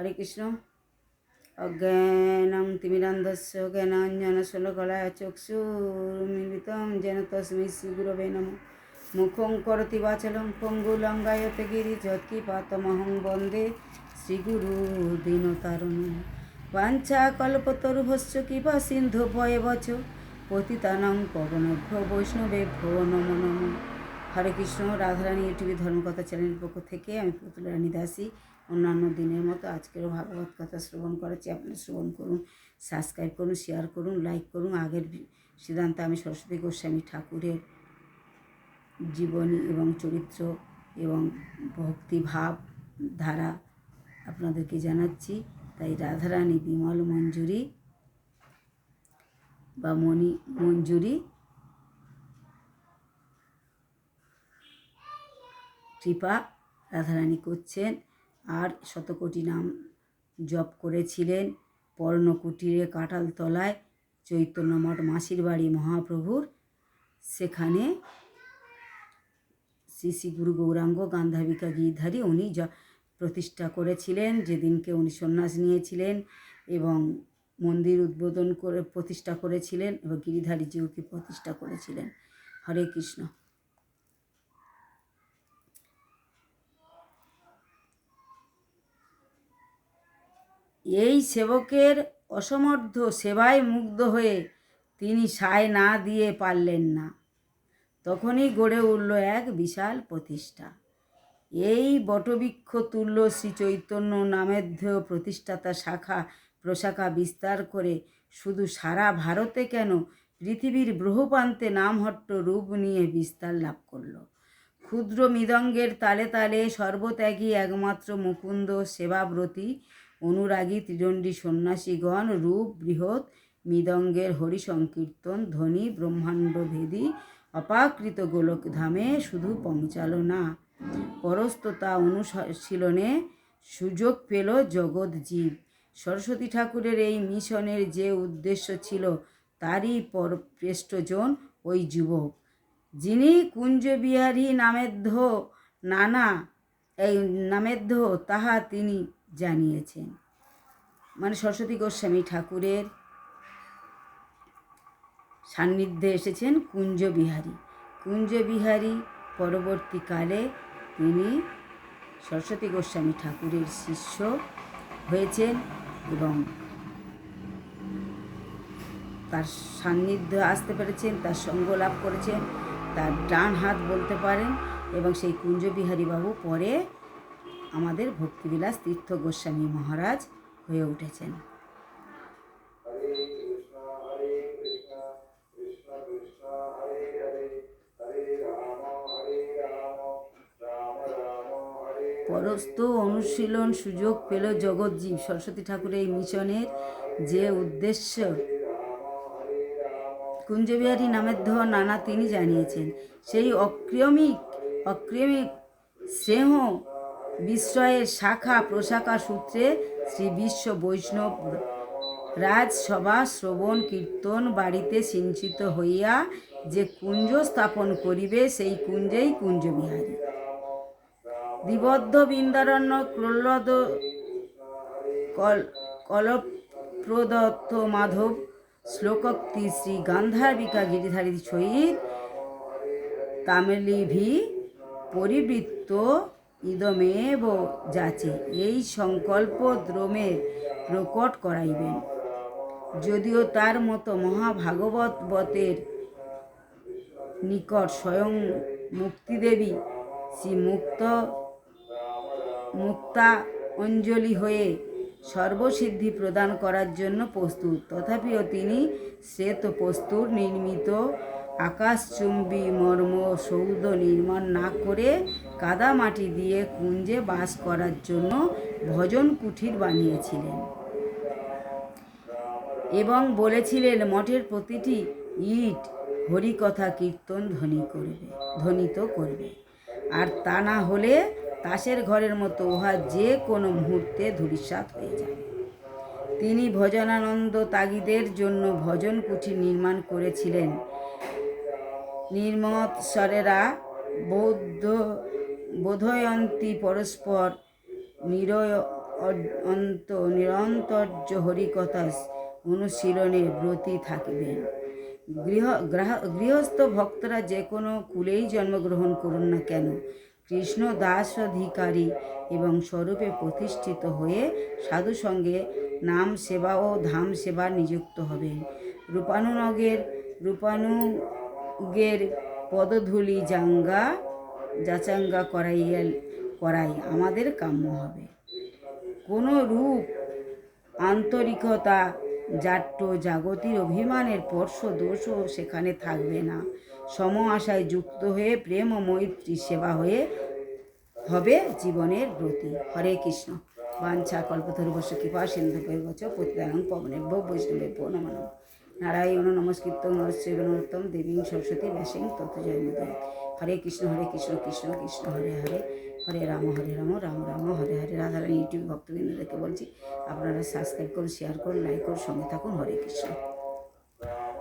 হরে কৃষ্ণ। অজ্ঞানং তিমিরান্ধস্য জ্ঞানাঞ্জনশলাকলায় চক্ষুর্মিলিতং যেন তস্मै শ্রীগুরবে নমঃ। মুখং করোতি বাচালং পঙ্গুলঙ্গায়তে গিরিযৎকিপাতমহং বন্দে শ্রীগুরু দীনতারিণম। বাঞ্ছাকল্পতরুভ্যশ্চ কৃপা সিন্ধুভ্যেব চ পতিতানাং পাবনেভ্যো বৈষ্ণবেভ্যো নমো নমঃ। হরে কৃষ্ণ। রাধারানী ইউটিউবে ধর্মকথা চ্যানেলের পক্ষ থেকে আমি পুতুল রানী দাসী অন্যান্য দিনের মতো আজকেরও ভাগবত কথা শ্রবণ করাচ্ছি। আপনারা শ্রবণ করুন, সাবস্ক্রাইব করুন, শেয়ার করুন, লাইক করুন। আগের সিদ্ধান্তে আমি সরস্বতী গোস্বামী ঠাকুরের জীবনী এবং চরিত্র এবং ভক্তিভাব ধারা আপনাদেরকে জানাচ্ছি। তাই রাধারানী বিমল মঞ্জুরি বা মণি মঞ্জুরি কৃপা রাধারানী করছেন। আর শতকোটি নাম জপ করেছিলেন পর্ণকুটিরে কাঁঠালতলায় চৈতন্যমঠ মাসির বাড়ি মহাপ্রভুর। সেখানে শ্রী শ্রী গুরু গৌরাঙ্গ গান্ধাবিকা গিরিধারী উনি প্রতিষ্ঠা করেছিলেন, যেদিনকে উনি সন্ন্যাস নিয়েছিলেন এবং মন্দির উদ্বোধন করে প্রতিষ্ঠা করেছিলেন এবং গিরিধারীজিউকে প্রতিষ্ঠা করেছিলেন। হরে কৃষ্ণ। এই সেবকের অসমর্থ সেবায় মুগ্ধ হয়ে তিনি সায় না দিয়ে পারলেন না। তখনই গড়ে উঠল এক বিশাল প্রতিষ্ঠা। এই বটবৃক্ষ তুল্য শ্রী চৈতন্য নামেধ্যেয় প্রতিষ্ঠাতা শাখা প্রশাখা বিস্তার করে শুধু সারা ভারতে কেন, পৃথিবীর বহুপ্রান্তে নামহট্ট রূপ নিয়ে বিস্তার লাভ করল। ক্ষুদ্র মৃদঙ্গের তালে তালে সর্বত্যাগী একমাত্র মুকুন্দ সেবাব্রতী অনুরাগী ত্রিদণ্ডী সন্ন্যাসীগণ রূপ বৃহৎ মৃদঙ্গের হরি সংকীর্তন ধ্বনি ব্রহ্মাণ্ড ভেদী অপাকৃত গোলকধামে শুধু পৌঁছালো না, পরস্ততা অনুশীলনে সুযোগ পেল জগৎ জীব। সরস্বতী ঠাকুরের এই মিশনের যে উদ্দেশ্য ছিল তারই পরপৃষ্ঠজন ওই যুবক, যিনি কুঞ্জবিহারী নামেধ্য তাহা তিনি জানিয়েছেন। মানে সরস্বতী গোস্বামী ঠাকুরের সান্নিধ্যে এসেছেন কুঞ্জবিহারী। পরবর্তীকালে তিনি সরস্বতী গোস্বামী ঠাকুরের শিষ্য হয়েছেন এবং তার সান্নিধ্যে আসতে পেরেছেন, তার সঙ্গ লাভ করেছেন, তার ডান হাত বলতে পারেন। এবং সেই কুঞ্জবিহারী বাবু পরে আমাদের ভক্তিবিলাস তীর্থ গোস্বামী মহারাজ হয়ে উঠেছেন। পরস্ত অনুশীলন সুযোগ পেল জগৎজীব। সরস্বতী ঠাকুরের এই মিশনের যে উদ্দেশ্য কুঞ্জবিহারী নামেধ্য নানা তিনি জানিয়েছেন। সেই অক্রমিক স্নেহ বিস্ময়ের শাখা প্রশাখা সূত্রে শ্রী বিশ্ব বৈষ্ণব রাজসভা শ্রবণ কীর্তন বাড়িতে সিঞ্চিত হইয়া যে কুঞ্জ স্থাপন করিবে, সেই কুঞ্জেই কুঞ্জবিহারী। দ্বিবদ্ধ বৃন্দারণ্য কলপ্রদত্ত মাধব শ্লোকোক্তি শ্রী গান্ধার্বিকা গিরিধারী সহিত তামিলিভি পরিবৃত্ত ইদমেব যাচে, এই সংকল্প দ্রোমে প্রকট করাইবেন। যদিও তার মতো মহাভাগবতের নিকট স্বয়ং মুক্তিদেবী শ্রী মুক্তা অঞ্জলি হয়ে সর্বসিদ্ধি প্রদান করার জন্য প্রস্তুত, তথাপিও তিনি শ্বেত প্রস্তুর নির্মিত আকাশচুম্বী মর্ম সৌধ নির্মাণ না করে কাদামাটি দিয়ে কুঞ্জে বাস করার জন্য ভজন কুঠির বানিয়েছিলেন এবং বলেছিলেন মঠের প্রতিটি ইট হরিকথা কীর্তন ধ্বনিত করবে, আর তা না হলে তাসের ঘরের মতো উহা যে কোনো মুহূর্তে ধূলিসাৎ হয়ে যাবে। তিনি ভজনানন্দ তাগিদের জন্য ভজন কুঠির নির্মাণ করেছিলেন। নির্মৎসরেরা বোধয়ন্তী পরস্পর অন্ত নিরন্তর্য হরিকথা অনুশীলনে ব্রতী থাকবেন। গৃহস্থ ভক্তরা যে কোনো কুলেই জন্মগ্রহণ করুন না কেন, কৃষ্ণ দাসাধিকারী এবং স্বরূপে প্রতিষ্ঠিত হয়ে সাধু সঙ্গে নাম সেবা ও ধাম সেবা নিযুক্ত হবেন। রূপানুগের পদধূলি যাচাঙ্গা করাই আমাদের কাম্য হবে। কোনো রূপ আন্তরিকতা, জাট্য, জাগতির অভিমানের স্পর্শ দোষও সেখানে থাকবে না। সম আশায় যুক্ত হয়ে প্রেম ও মৈত্রী সেবা হবে জীবনের ব্রতী। হরে কৃষ্ণ। বাঞ্ছা কল্পতরুভ্যশ্চ কৃপা সিন্ধুভ্যৈব চ পতিতানাং পাবনেভ্যো বৈষ্ণবেভ্যো নমো নমঃ। নারায়ণ নমস্কৃত্যং নরচৈব নরোত্তমং দেবীং সরস্বতী ব্যাসং ততো জয়মুদীরয়েৎ। হরে কৃষ্ণ কৃষ্ণ কৃষ্ণ হরে হরে, হরে রাম রাম রাম হরে হরে। রাধারানী ইউটিউব ভক্তবৃন্দদেরকে বলছি, আপনারা সাবস্ক্রাইব করুন, শেয়ার করুন, লাইক করুন, সঙ্গে থাকুন। হরে কৃষ্ণ।